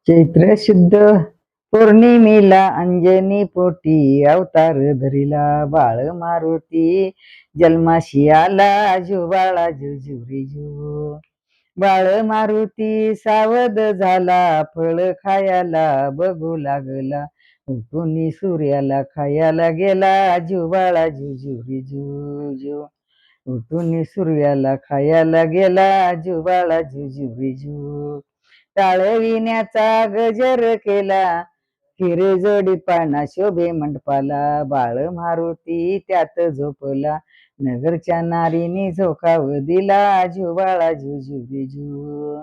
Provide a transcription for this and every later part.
चैत्र शुद्ध पौर्णिमेला अंजनी पोटी अवतार धरिला बाळ मारुती जन्माशी आला जुबाळा जुजुरी जू बाळ मारुती सावध झाला फळ खायला बघू लागला उठून सूर्याला खायला गेला जुबाळा जुजुरी जू उठून सूर्याला खायला गेला जुबाळा जुजुरी जू टाळविण्याचा गजर केला हिरे जोडी पाना शोभे मंडपाला बाळ मारुती त्यात झोपला नगरच्या नारीनी झोकाव दिला जुबाळा जुजुरी जू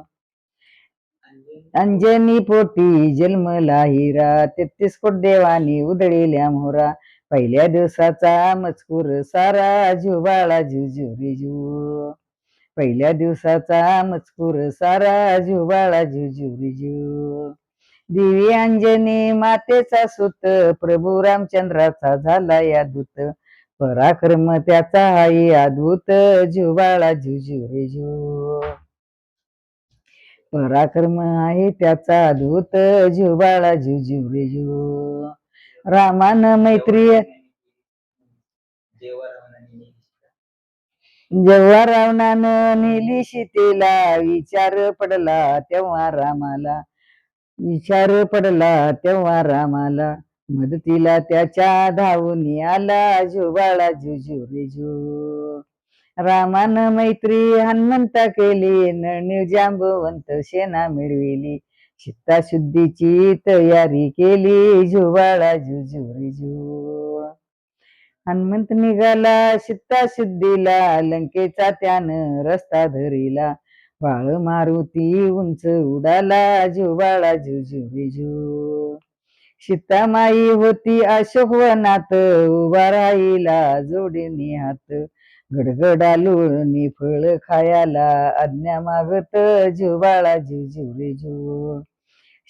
अंजनी पोटी जन्मला हिरा 33 कोट देवानी उधळील्या मोहरा पहिल्या दिवसाचा मजकूर सारा जुबाळा जुजुरी जू पहिल्या दिवसाचा मजकूर सारा जुबाळा जुजुरी जू देवी अंजनी मातेचा सुत प्रभू रामचंद्राचा झाला या दूत पराक्रम त्याचा हाई अद्भुत जुबाळा जुजुरी जू पराक्रम आहे त्याचा अद्भुत जुबाळा जुजुरी जू रामान मैत्री जेव्हा रावणानं नेली सीतेला विचार पडला तेव्हा रामाला मदतीला त्याच्या धावून आला जुबाळा जुजुरी जू रामानं मैत्री हनुमंता केली नळणी जांबवंत सेना मिळविली चित्ताशुद्धीची तयारी केली जुबाळा जुजुरी जू हनुमंत निघाला चित्ताशुद्धीला लंकेचा त्यानं रस्ता धरिला बाळ मारुती उंच उडाला जुबाळा जुजुरी जू सीतामाई होती अशोकवनात उभा राहिला जोडीने हात गडगडा लोळणी फळ खायला आज्ञा मागत जुबाळा जुजुरी जू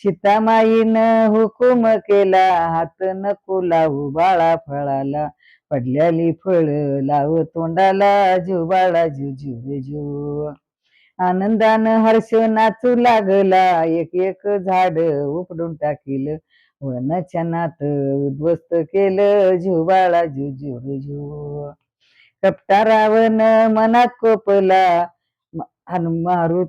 सीतामाईनं हुकूम केला हात नको लावू बाळा फळाला पडल्याली फळ लाव तोंडाला जुबाळा जुजुरी जू आनंदानं हर्ष नाचू लागला एक एक झाड उपडून टाकील वनाच्या नात उद्ध्वस्त केलं जुबाळा जुजुरी जू कपटा रावण मनात कोपला मारुत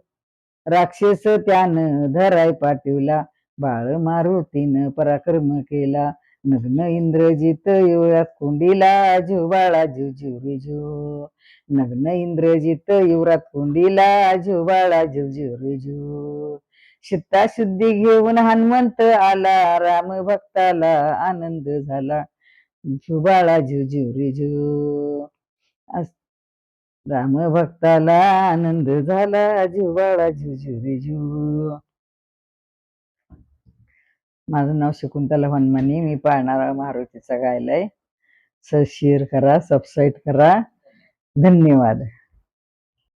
राक्षस त्यानं धराय पाठवला बाळ मारुतीनं पराक्रम केला नग्न इंद्रजित युवरात कुंडीला जुबाळा जुजुरी जू नग्न इंद्रजित युवरात कुंडीला जुबाळा जुजुरी जू चित्ताशुद्धी घेऊन हनुमंत आला राम भक्ताला आनंद झाला जुबाळा जुजुरी जू राम भक्ताला आनंद झाला जुबाळा जुजुरी जू माझं नाव शकुंतला हनुमानी मी पाळणारा मारुतीचा गायलाय शेअर करा सबस्क्राईब करा धन्यवाद